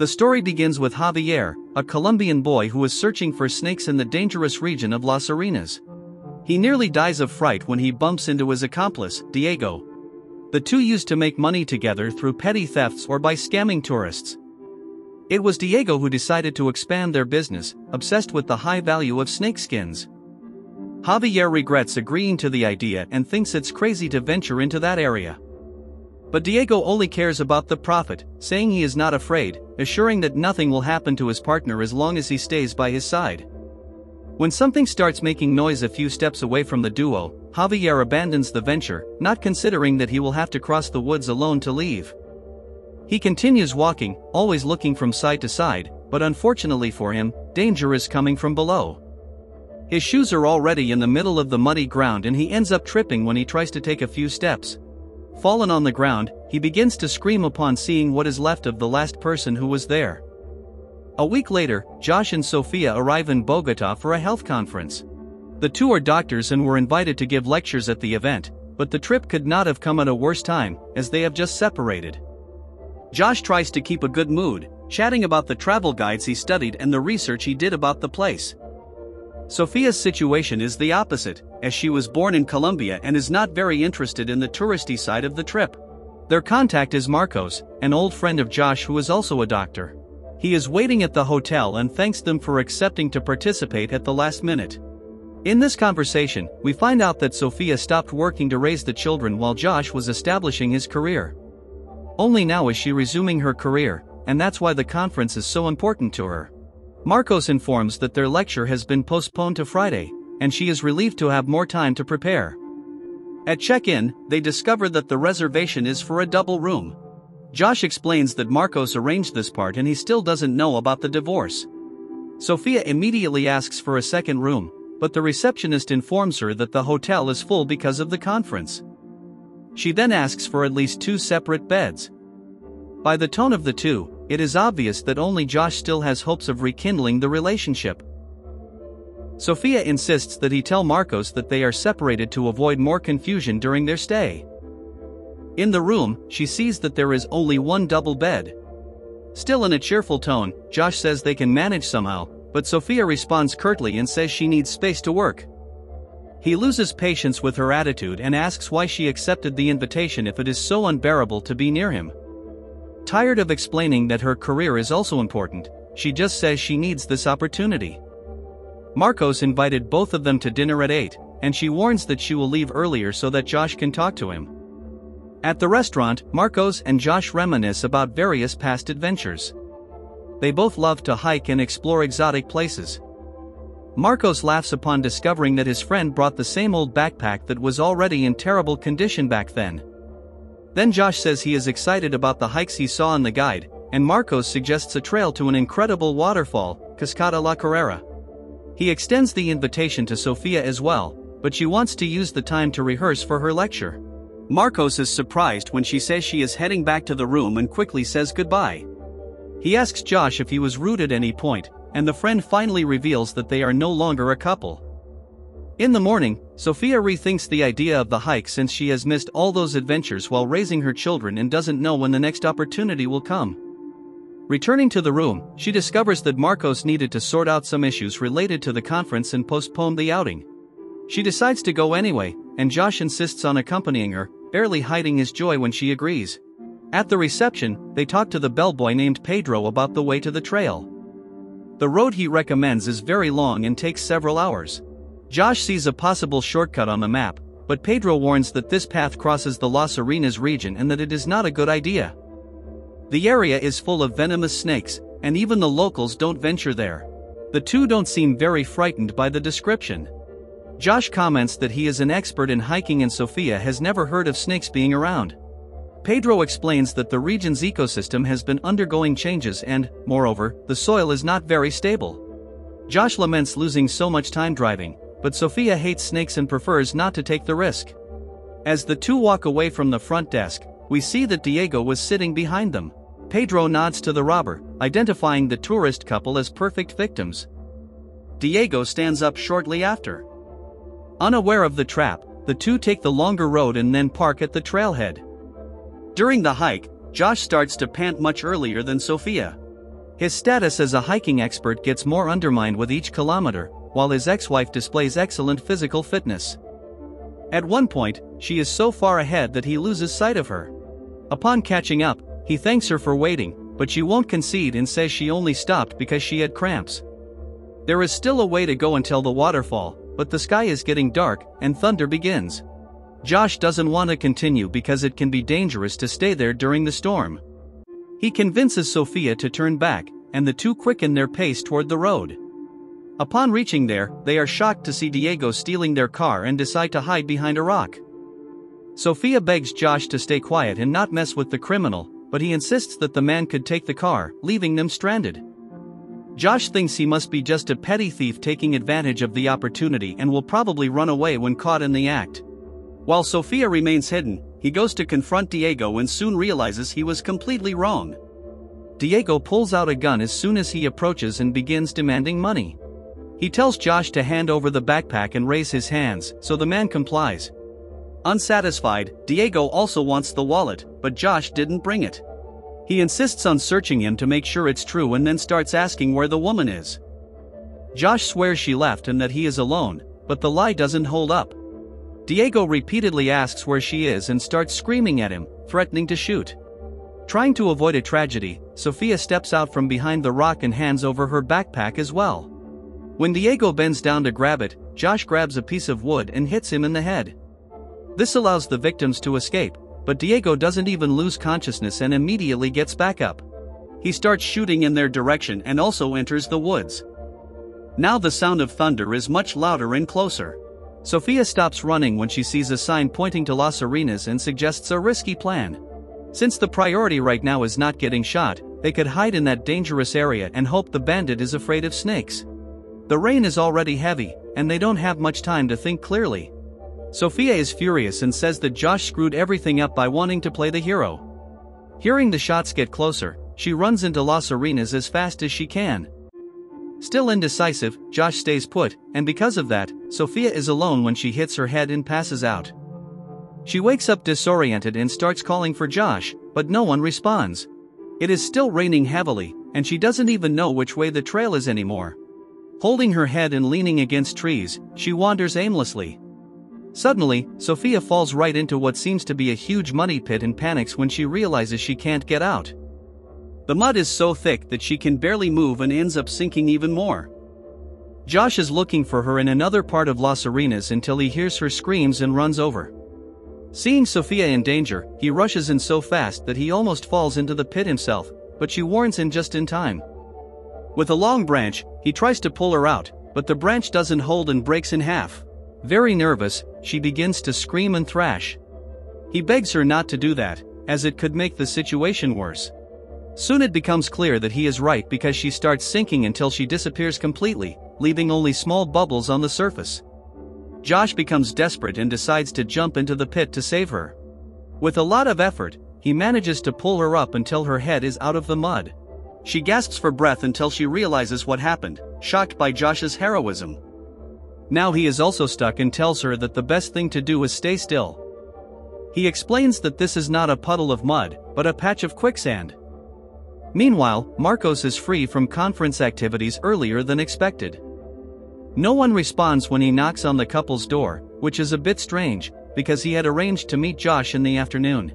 The story begins with Javier, a Colombian boy who is searching for snakes in the dangerous region of Las Arenas. He nearly dies of fright when he bumps into his accomplice, Diego. The two used to make money together through petty thefts or by scamming tourists. It was Diego who decided to expand their business, obsessed with the high value of snake skins. Javier regrets agreeing to the idea and thinks it's crazy to venture into that area. But Diego only cares about the profit, saying he is not afraid, assuring that nothing will happen to his partner as long as he stays by his side. When something starts making noise a few steps away from the duo, Javier abandons the venture, not considering that he will have to cross the woods alone to leave. He continues walking, always looking from side to side, but unfortunately for him, danger is coming from below. His shoes are already in the middle of the muddy ground and he ends up tripping when he tries to take a few steps. Fallen on the ground, he begins to scream upon seeing what is left of the last person who was there. A week later, Josh and Sofia arrive in Bogota for a health conference. The two are doctors and were invited to give lectures at the event, but the trip could not have come at a worse time, as they have just separated. Josh tries to keep a good mood, chatting about the travel guides he studied and the research he did about the place. Sofia's situation is the opposite, as she was born in Colombia and is not very interested in the touristy side of the trip. Their contact is Marcos, an old friend of Josh who is also a doctor. He is waiting at the hotel and thanks them for accepting to participate at the last minute. In this conversation, we find out that Sofia stopped working to raise the children while Josh was establishing his career. Only now is she resuming her career, and that's why the conference is so important to her. Marcos informs that their lecture has been postponed to Friday, and she is relieved to have more time to prepare. At check-in, they discover that the reservation is for a double room. Josh explains that Marcos arranged this part and he still doesn't know about the divorce. Sofia immediately asks for a second room, but the receptionist informs her that the hotel is full because of the conference. She then asks for at least 2 separate beds. By the tone of the two, it is obvious that only Josh still has hopes of rekindling the relationship. Sofia insists that he tell Marcos that they are separated to avoid more confusion during their stay. In the room, she sees that there is only one double bed. Still in a cheerful tone, Josh says they can manage somehow, but Sofia responds curtly and says she needs space to work. He loses patience with her attitude and asks why she accepted the invitation if it is so unbearable to be near him. Tired of explaining that her career is also important, she just says she needs this opportunity. Marcos invited both of them to dinner at 8, and she warns that she will leave earlier so that Josh can talk to him. At the restaurant, Marcos and Josh reminisce about various past adventures. They both love to hike and explore exotic places. Marcos laughs upon discovering that his friend brought the same old backpack that was already in terrible condition back then. Then Josh says he is excited about the hikes he saw in the guide, and Marcos suggests a trail to an incredible waterfall, Cascada La Carrera. He extends the invitation to Sofia as well, but she wants to use the time to rehearse for her lecture. Marcos is surprised when she says she is heading back to the room and quickly says goodbye. He asks Josh if he was rude at any point, and the friend finally reveals that they are no longer a couple. In the morning, Sofia rethinks the idea of the hike since she has missed all those adventures while raising her children and doesn't know when the next opportunity will come. Returning to the room, she discovers that Marcos needed to sort out some issues related to the conference and postponed the outing. She decides to go anyway, and Josh insists on accompanying her, barely hiding his joy when she agrees. At the reception, they talk to the bellboy named Pedro about the way to the trail. The road he recommends is very long and takes several hours. Josh sees a possible shortcut on the map, but Pedro warns that this path crosses the Las Arenas region and that it is not a good idea. The area is full of venomous snakes, and even the locals don't venture there. The two don't seem very frightened by the description. Josh comments that he is an expert in hiking and Sofia has never heard of snakes being around. Pedro explains that the region's ecosystem has been undergoing changes and, moreover, the soil is not very stable. Josh laments losing so much time driving, but Sofia hates snakes and prefers not to take the risk. As the two walk away from the front desk, we see that Diego was sitting behind them. Pedro nods to the robber, identifying the tourist couple as perfect victims. Diego stands up shortly after. Unaware of the trap, the two take the longer road and then park at the trailhead. During the hike, Josh starts to pant much earlier than Sofia. His status as a hiking expert gets more undermined with each kilometer, while his ex-wife displays excellent physical fitness. At one point, she is so far ahead that he loses sight of her. Upon catching up, he thanks her for waiting, but she won't concede and says she only stopped because she had cramps. There is still a way to go until the waterfall, but the sky is getting dark and thunder begins. Josh doesn't want to continue because it can be dangerous to stay there during the storm. He convinces Sophia to turn back, and the two quicken their pace toward the road. Upon reaching there, they are shocked to see Diego stealing their car and decide to hide behind a rock. Sophia begs Josh to stay quiet and not mess with the criminal, but he insists that the man could take the car, leaving them stranded. Josh thinks he must be just a petty thief taking advantage of the opportunity and will probably run away when caught in the act. While Sophia remains hidden, he goes to confront Diego and soon realizes he was completely wrong. Diego pulls out a gun as soon as he approaches and begins demanding money. He tells Josh to hand over the backpack and raise his hands, so the man complies. Unsatisfied, Diego also wants the wallet, but Josh didn't bring it. He insists on searching him to make sure it's true and then starts asking where the woman is. Josh swears she left and that he is alone, but the lie doesn't hold up. Diego repeatedly asks where she is and starts screaming at him, threatening to shoot. Trying to avoid a tragedy, Sophia steps out from behind the rock and hands over her backpack as well. When Diego bends down to grab it, Josh grabs a piece of wood and hits him in the head. This allows the victims to escape, but Diego doesn't even lose consciousness and immediately gets back up. He starts shooting in their direction and also enters the woods. Now the sound of thunder is much louder and closer. Sophia stops running when she sees a sign pointing to Las Arenas and suggests a risky plan. Since the priority right now is not getting shot, they could hide in that dangerous area and hope the bandit is afraid of snakes. The rain is already heavy, and they don't have much time to think clearly. Sophia is furious and says that Josh screwed everything up by wanting to play the hero. Hearing the shots get closer, she runs into Las Arenas as fast as she can. Still indecisive, Josh stays put, and because of that, Sophia is alone when she hits her head and passes out. She wakes up disoriented and starts calling for Josh, but no one responds. It is still raining heavily, and she doesn't even know which way the trail is anymore. Holding her head and leaning against trees, she wanders aimlessly. Suddenly, Sophia falls right into what seems to be a huge muddy pit and panics when she realizes she can't get out. The mud is so thick that she can barely move and ends up sinking even more. Josh is looking for her in another part of Las Arenas until he hears her screams and runs over. Seeing Sophia in danger, he rushes in so fast that he almost falls into the pit himself, but she warns him just in time. With a long branch, he tries to pull her out, but the branch doesn't hold and breaks in half. Very nervous, she begins to scream and thrash. He begs her not to do that, as it could make the situation worse. Soon it becomes clear that he is right because she starts sinking until she disappears completely, leaving only small bubbles on the surface. Josh becomes desperate and decides to jump into the pit to save her. With a lot of effort, he manages to pull her up until her head is out of the mud. She gasps for breath until she realizes what happened, shocked by Josh's heroism. Now he is also stuck and tells her that the best thing to do is stay still. He explains that this is not a puddle of mud, but a patch of quicksand. Meanwhile, Marcos is free from conference activities earlier than expected. No one responds when he knocks on the couple's door, which is a bit strange, because he had arranged to meet Josh in the afternoon.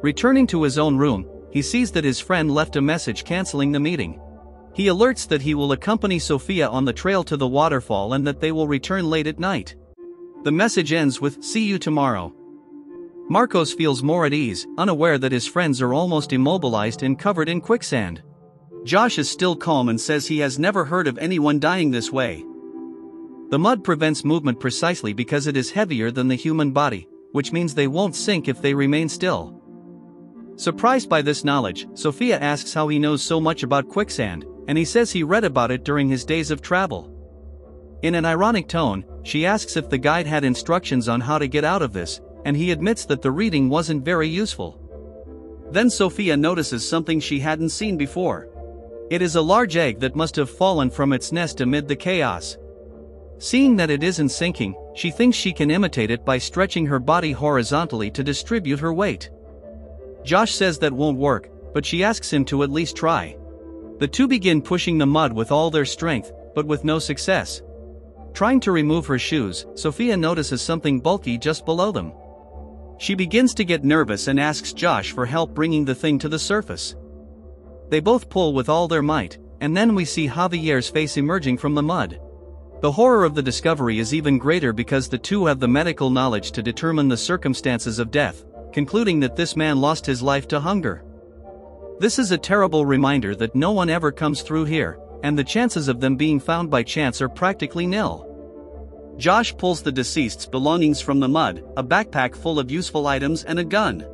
Returning to his own room, he sees that his friend left a message canceling the meeting. He alerts that he will accompany Sophia on the trail to the waterfall and that they will return late at night. The message ends with, "See you tomorrow." Marcos feels more at ease, unaware that his friends are almost immobilized and covered in quicksand. Josh is still calm and says he has never heard of anyone dying this way. The mud prevents movement precisely because it is heavier than the human body, which means they won't sink if they remain still. Surprised by this knowledge, Sophia asks how he knows so much about quicksand, and he says he read about it during his days of travel. In an ironic tone, she asks if the guide had instructions on how to get out of this, and he admits that the reading wasn't very useful. Then Sophia notices something she hadn't seen before. It is a large egg that must have fallen from its nest amid the chaos. Seeing that it isn't sinking, she thinks she can imitate it by stretching her body horizontally to distribute her weight. Josh says that won't work, but she asks him to at least try. The two begin pushing the mud with all their strength, but with no success. Trying to remove her shoes, Sophia notices something bulky just below them. She begins to get nervous and asks Josh for help bringing the thing to the surface. They both pull with all their might, and then we see Javier's face emerging from the mud. The horror of the discovery is even greater because the two have the medical knowledge to determine the circumstances of death, concluding that this man lost his life to hunger. This is a terrible reminder that no one ever comes through here, and the chances of them being found by chance are practically nil. Josh pulls the deceased's belongings from the mud, a backpack full of useful items and a gun.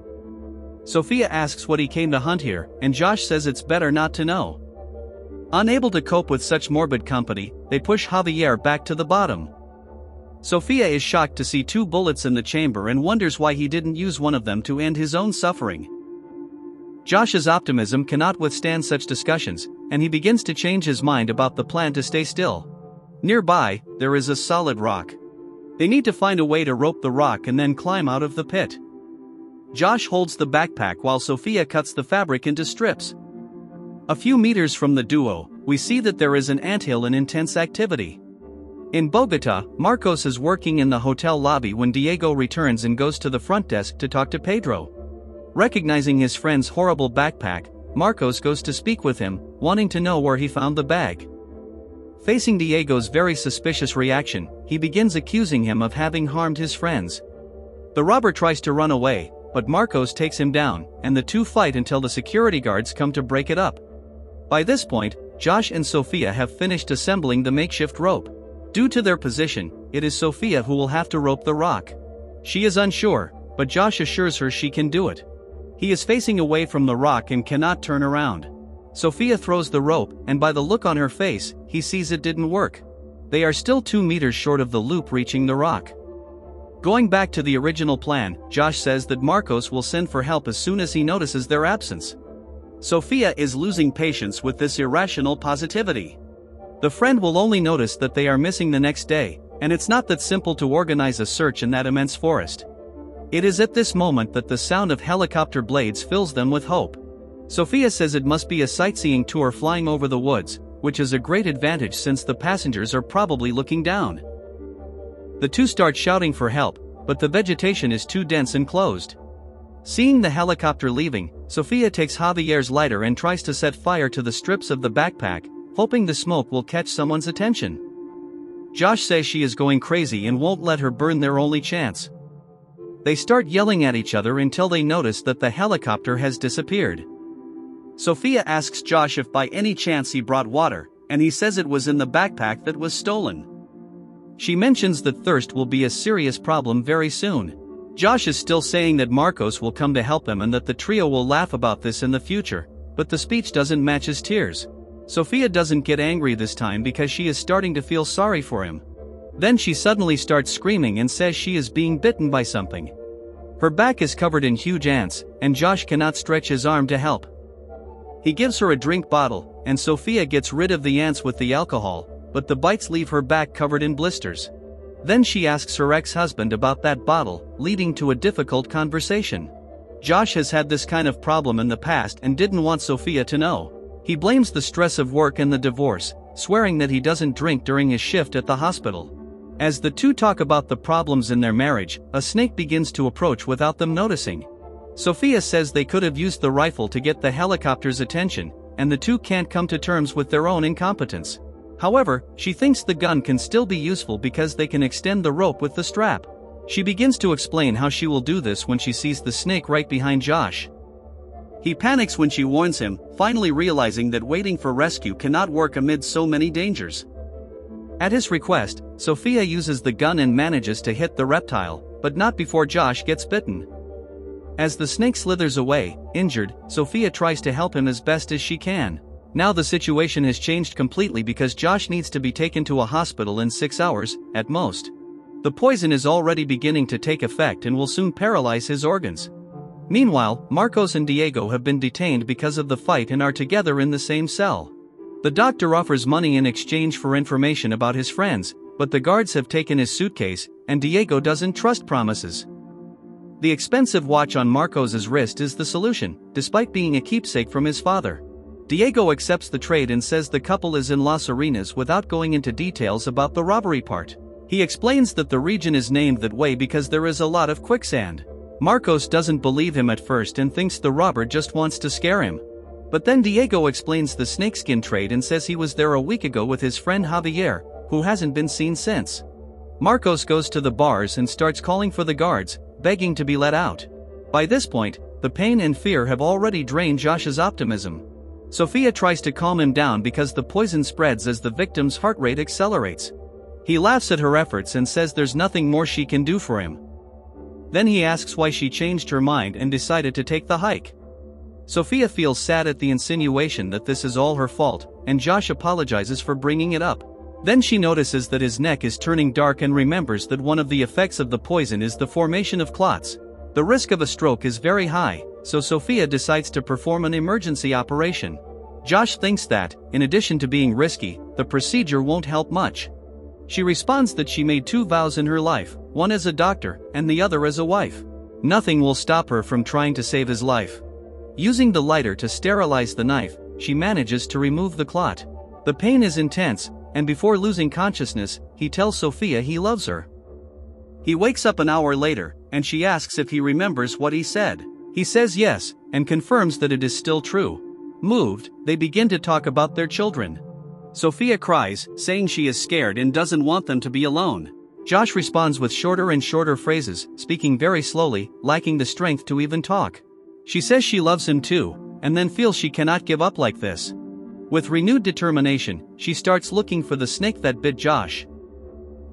Sophia asks what he came to hunt here, and Josh says it's better not to know. Unable to cope with such morbid company, they push Javier back to the bottom. Sophia is shocked to see 2 bullets in the chamber and wonders why he didn't use one of them to end his own suffering. Josh's optimism cannot withstand such discussions, and he begins to change his mind about the plan to stay still. Nearby, there is a solid rock. They need to find a way to rope the rock and then climb out of the pit. Josh holds the backpack while Sophia cuts the fabric into strips. A few meters from the duo, we see that there is an anthill in intense activity. In Bogota, Marcos is working in the hotel lobby when Diego returns and goes to the front desk to talk to Pedro. Recognizing his friend's horrible backpack, Marcos goes to speak with him, wanting to know where he found the bag. Facing Diego's very suspicious reaction, he begins accusing him of having harmed his friends. The robber tries to run away, but Marcos takes him down, and the two fight until the security guards come to break it up. By this point, Josh and Sophia have finished assembling the makeshift rope. Due to their position, it is Sophia who will have to rope the rock. She is unsure, but Josh assures her she can do it. He is facing away from the rock and cannot turn around. Sophia throws the rope, and by the look on her face, he sees it didn't work. They are still 2 meters short of the loop reaching the rock. Going back to the original plan, Josh says that Marcos will send for help as soon as he notices their absence. Sophia is losing patience with this irrational positivity. The friend will only notice that they are missing the next day, and it's not that simple to organize a search in that immense forest. It is at this moment that the sound of helicopter blades fills them with hope. Sophia says it must be a sightseeing tour flying over the woods, which is a great advantage since the passengers are probably looking down. The two start shouting for help, but the vegetation is too dense and closed. Seeing the helicopter leaving, Sophia takes Javier's lighter and tries to set fire to the strips of the backpack, hoping the smoke will catch someone's attention. Josh says she is going crazy and won't let her burn their only chance. They start yelling at each other until they notice that the helicopter has disappeared. Sophia asks Josh if by any chance he brought water, and he says it was in the backpack that was stolen. She mentions that thirst will be a serious problem very soon. Josh is still saying that Marcos will come to help them and that the trio will laugh about this in the future, but the speech doesn't match his tears. Sophia doesn't get angry this time because she is starting to feel sorry for him. Then she suddenly starts screaming and says she is being bitten by something. Her back is covered in huge ants, and Josh cannot stretch his arm to help. He gives her a drink bottle, and Sophia gets rid of the ants with the alcohol, but the bites leave her back covered in blisters. Then she asks her ex-husband about that bottle, leading to a difficult conversation. Josh has had this kind of problem in the past and didn't want Sophia to know. He blames the stress of work and the divorce, swearing that he doesn't drink during his shift at the hospital. As the two talk about the problems in their marriage, a snake begins to approach without them noticing. Sophia says they could have used the rifle to get the helicopter's attention, and the two can't come to terms with their own incompetence. However, she thinks the gun can still be useful because they can extend the rope with the strap. She begins to explain how she will do this when she sees the snake right behind Josh. He panics when she warns him, finally realizing that waiting for rescue cannot work amid so many dangers. At his request, Sophia uses the gun and manages to hit the reptile, but not before Josh gets bitten. As the snake slithers away, injured, Sophia tries to help him as best as she can. Now the situation has changed completely because Josh needs to be taken to a hospital in 6 hours, at most. The poison is already beginning to take effect and will soon paralyze his organs. Meanwhile, Marcos and Diego have been detained because of the fight and are together in the same cell. The doctor offers money in exchange for information about his friends, but the guards have taken his suitcase, and Diego doesn't trust promises. The expensive watch on Marcos's wrist is the solution, despite being a keepsake from his father. Diego accepts the trade and says the couple is in Las Arenas without going into details about the robbery part. He explains that the region is named that way because there is a lot of quicksand. Marcos doesn't believe him at first and thinks the robber just wants to scare him. But then Diego explains the snakeskin trade and says he was there a week ago with his friend Javier, who hasn't been seen since. Marcos goes to the bars and starts calling for the guards, begging to be let out. By this point, the pain and fear have already drained Josh's optimism. Sophia tries to calm him down because the poison spreads as the victim's heart rate accelerates. He laughs at her efforts and says there's nothing more she can do for him. Then he asks why she changed her mind and decided to take the hike. Sophia feels sad at the insinuation that this is all her fault, and Josh apologizes for bringing it up. Then she notices that his neck is turning dark and remembers that one of the effects of the poison is the formation of clots. The risk of a stroke is very high, so Sophia decides to perform an emergency operation. Josh thinks that, in addition to being risky, the procedure won't help much. She responds that she made 2 vows in her life, one as a doctor, and the other as a wife. Nothing will stop her from trying to save his life. Using the lighter to sterilize the knife, she manages to remove the clot. The pain is intense, and before losing consciousness, he tells Sophia he loves her. He wakes up an hour later, and she asks if he remembers what he said. He says yes, and confirms that it is still true. Moved, they begin to talk about their children. Sophia cries, saying she is scared and doesn't want them to be alone. Josh responds with shorter and shorter phrases, speaking very slowly, lacking the strength to even talk. She says she loves him too, and then feels she cannot give up like this. With renewed determination, she starts looking for the snake that bit Josh.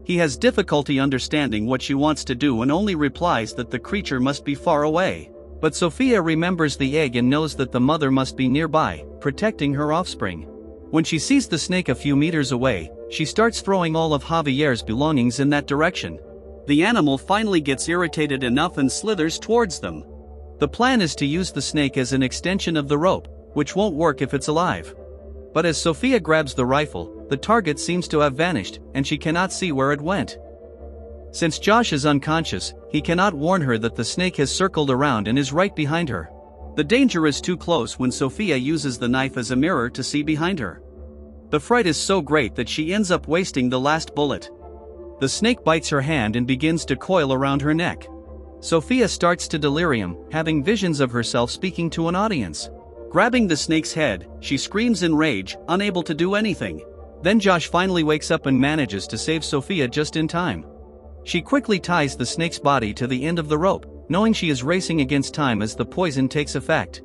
He has difficulty understanding what she wants to do and only replies that the creature must be far away. But Sophia remembers the egg and knows that the mother must be nearby, protecting her offspring. When she sees the snake a few meters away, she starts throwing all of Javier's belongings in that direction. The animal finally gets irritated enough and slithers towards them. The plan is to use the snake as an extension of the rope, which won't work if it's alive. But as Sophia grabs the rifle, the target seems to have vanished, and she cannot see where it went. Since Josh is unconscious, he cannot warn her that the snake has circled around and is right behind her. The danger is too close when Sophia uses the knife as a mirror to see behind her. The fright is so great that she ends up wasting the last bullet. The snake bites her hand and begins to coil around her neck. Sophia starts to delirium, having visions of herself speaking to an audience. Grabbing the snake's head, she screams in rage, unable to do anything. Then Josh finally wakes up and manages to save Sophia just in time. She quickly ties the snake's body to the end of the rope, knowing she is racing against time as the poison takes effect.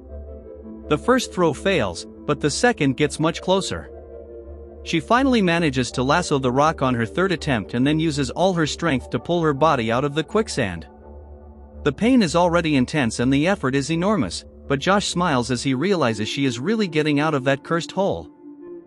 The first throw fails, but the second gets much closer. She finally manages to lasso the rock on her third attempt and then uses all her strength to pull her body out of the quicksand. The pain is already intense and the effort is enormous, but Josh smiles as he realizes she is really getting out of that cursed hole.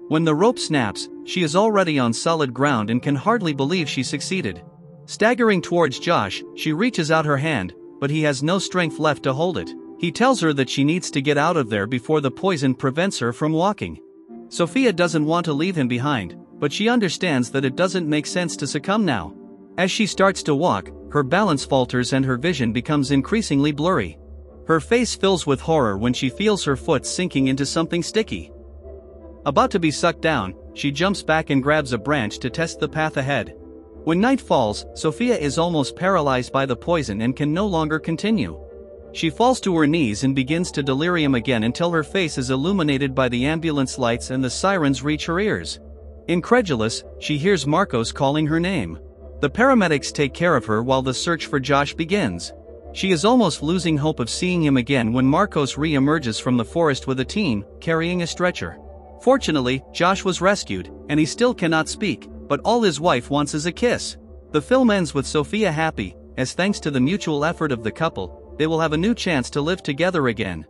When the rope snaps, she is already on solid ground and can hardly believe she succeeded. Staggering towards Josh, she reaches out her hand, but he has no strength left to hold it. He tells her that she needs to get out of there before the poison prevents her from walking. Sophia doesn't want to leave him behind, but she understands that it doesn't make sense to succumb now. As she starts to walk, her balance falters and her vision becomes increasingly blurry. Her face fills with horror when she feels her foot sinking into something sticky. About to be sucked down, she jumps back and grabs a branch to test the path ahead. When night falls, Sophia is almost paralyzed by the poison and can no longer continue. She falls to her knees and begins to delirium again until her face is illuminated by the ambulance lights and the sirens reach her ears. Incredulous, she hears Marcos calling her name. The paramedics take care of her while the search for Josh begins. She is almost losing hope of seeing him again when Marcos re-emerges from the forest with a team, carrying a stretcher. Fortunately, Josh was rescued, and he still cannot speak, but all his wife wants is a kiss. The film ends with Sophia happy, as thanks to the mutual effort of the couple, they will have a new chance to live together again.